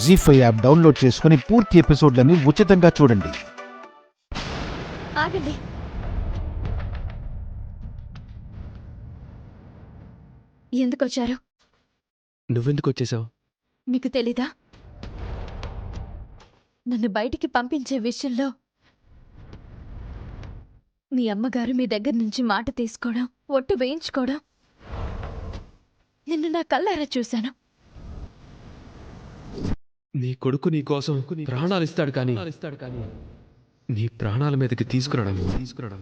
జీ5 app download చేసుకుని పూర్తి ఎపిసోడ్లని ఉచితంగా చూడండి. ఆగండి. ఎందుకొచ్చారు? నువ్వెందుకు వచ్చేసావు? మీకు తెలీదా? నన్ను బయటికి పంపించే విషయంలో మీ అమ్మగారు మీ దగ్గర నుంచి మాట తీసుకోవడం, ఒట్టు వేయించుకోవడం నిన్ను నా కళ్ళారా చూశాను. నీ కొడుకు నీ కోసం ప్రాణాలు ఇస్తాడు కానీ నీ ప్రాణాల మీదకి తీసుకురావడం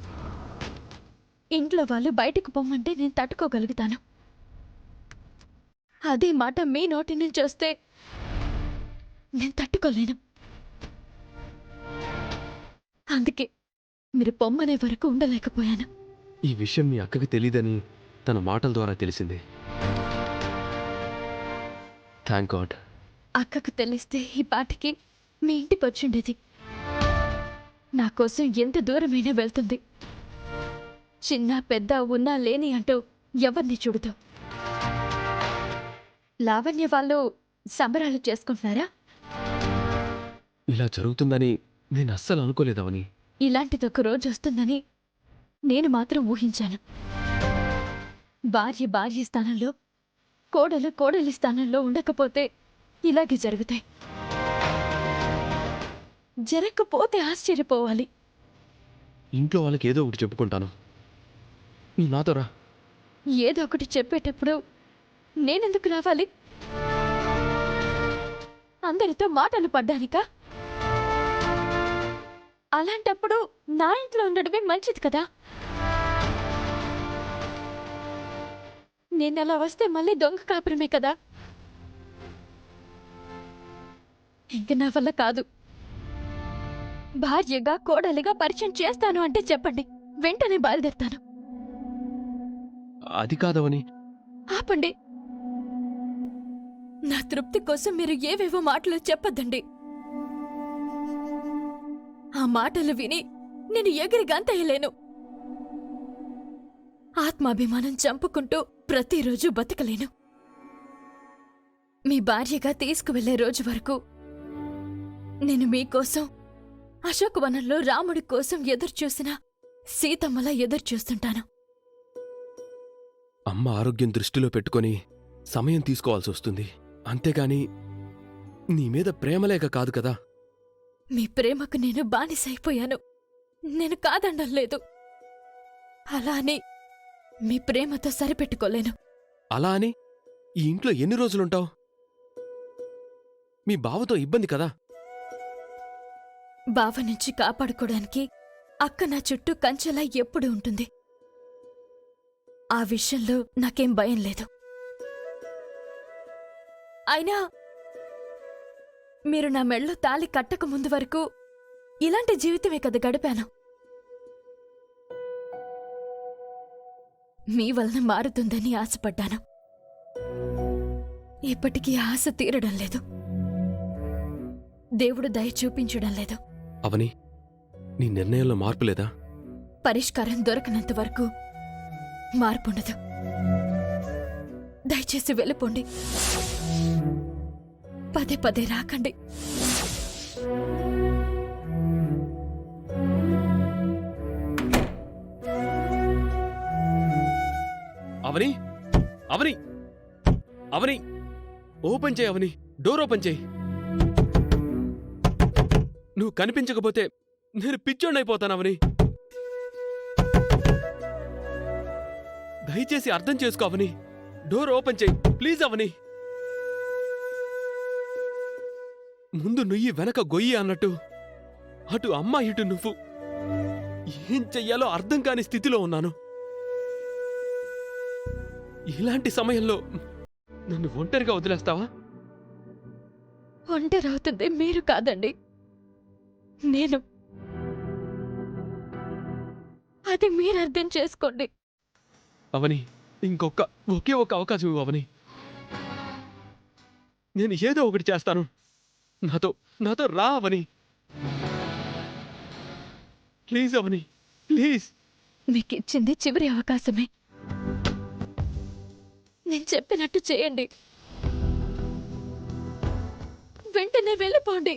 ఇంట్లో వాళ్ళు బయటికి పొమ్మంటే నేను తట్టుకోగలుగుతాను. అదే మాట మీ నోటి నుంచి వస్తే నేను తట్టుకోలేను. అందుకే మీరు పొమ్మనే వరకు ఉండలేకపోయాను. ఈ విషయం మీ అక్కకి తెలీదని తన మాటల ద్వారా తెలిసింది. Thank God. అక్కకు తెలిస్తే ఈ పాటికి మీ ఇంటికి వచ్చిండేది. నా కోసం ఎంత దూరమైనా వెళ్తుంది. చిన్న పెద్ద ఉన్నా లేని అంటూ ఎవరిని చూడదు. లావణ్య వాళ్ళు సంబరాలు చేసుకుంటున్నారా? ఇలా జరుగుతుందని నేను అస్సలు అనుకోలేదవని. ఇలాంటిదొక రోజు వస్తుందని నేను మాత్రం ఊహించాను. భార్య స్థానంలో, కోడలి స్థానంలో ఉండకపోతే ఇలాగే జరుగుతాయి. జరగకపోతే ఆశ్చర్యపోవాలి. ఇంట్లో వాళ్ళకి ఏదో ఒకటి చెప్పుకుంటాను. నువ్వు నాతో రా. ఏదో ఒకటి చెప్పేటప్పుడు నేనెందుకు రావాలి? అందరితో మాటలు పడ్డానికా? అలాంటప్పుడు నా ఇంట్లో ఉండడమే మంచిది కదా. నేనలా వస్తే మళ్ళీ దొంగ కాపురమే కదా. ఇంక నా వల్ల కాదు. భార్యగా కోడలిగా పరిచయం చేస్తాను అంటే చెప్పండి, వెంటనే బయలుదేరుతాను. అది కాదవని. ఆపండి. నా తృప్తి కోసం మీరు ఏవేవో మాటలు చెప్పొద్దండి. ఆ మాటలు విని నేను ఎగిరి గంతయ్యలేను. ఆత్మాభిమానం చంపుకుంటూ ప్రతిరోజు బతకలేను. మీ భార్యగా తీసుకువెళ్లే రోజు వరకు నేను మీకోసం అశోకవనంలో రాముడి కోసం ఎదురుచూసిన సీతమ్మలా ఎదురుచూస్తుంటాను. అమ్మ ఆరోగ్యం దృష్టిలో పెట్టుకొని సమయం తీసుకోవాల్సి వస్తుంది. అంతేగాని నీ మీద ప్రేమలేక కాదు కదా. మీ ప్రేమకు నేను బానిసైపోయాను. నేను కాదనడం లేదు. అలా అని మీ ప్రేమతో సరిపెట్టుకోలేను. అలా అని ఈ ఇంట్లో ఎన్ని రోజులుంటావు? మీ బావతో ఇబ్బంది కదా. బావ నుంచి కాపాడుకోవడానికి అక్క నా చుట్టూ కంచెలా ఎప్పుడూ ఉంటుంది. ఆ విషయంలో నాకేం భయం లేదు. అయినా మీరు నా మెళ్ళో తాళి కట్టక ముందు వరకు ఇలాంటి జీవితమే కదా గడిపాను. మీ వలన మారుతుందని ఆశపడ్డాను. ఇప్పటికీ ఆశ తీరడం లేదు. దేవుడు దయ చూపించడం లేదు. అవని, నీ నిర్ణయంలో మార్పు లేదా? పరిష్కారం దొరకనంత వరకు మార్పుండదు. దయచేసి వెళ్ళిపోండి. పదే పదే రాకండి. అవని, అవని, అవని, ఓపెన్ చేయి. అవని, డోర్ ఓపెన్ చేయి. నువ్వు కనిపించకపోతే నేను పిచ్చోడ్నైపోతాను. అవని, దయచేసి అర్థం చేసుకో. అవని, డోర్ ఓపెన్ చేయి ప్లీజ్. అవని, ముందు నుయ్యి వెనక గొయ్యి అన్నట్టు అటు అమ్మ ఇటు నువ్వు. ఏం చెయ్యాలో అర్థం కాని స్థితిలో ఉన్నాను. ఇలాంటి సమయంలో నన్ను ఒంటరిగా వదిలేస్తావా? ఒంటరవుతుంది మీరు కాదండి, నేను. అది మీరు అర్థం చేసుకోండి. అవని, ఒకే ఒక అవకాశం ఇవ్వు. అవని, నేను ఏదో ఒకటి చేస్తాను. నాతో రా అవని, ప్లీజ్. Avani, please. మీకిచ్చింది చివరి అవకాశమే. నేను చెప్పినట్టు చేయండి. వెంటనే వెళ్ళిపోండి.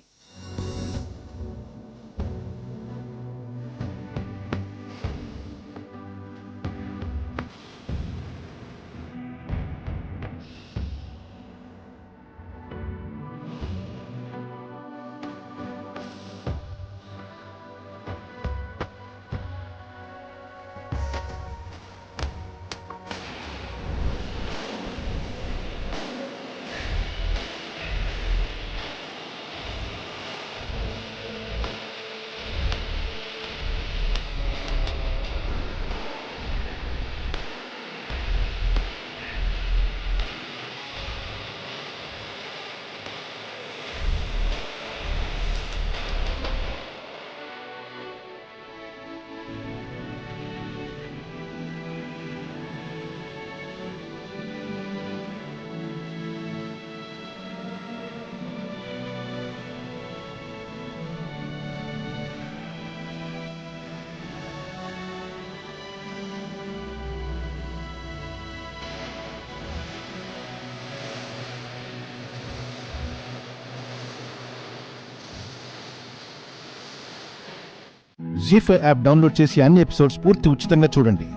జీ5 యాప్ డౌన్లోడ్ చేసి అన్ని ఎపిసోడ్స్ పూర్తి ఉచితంగా చూడండి.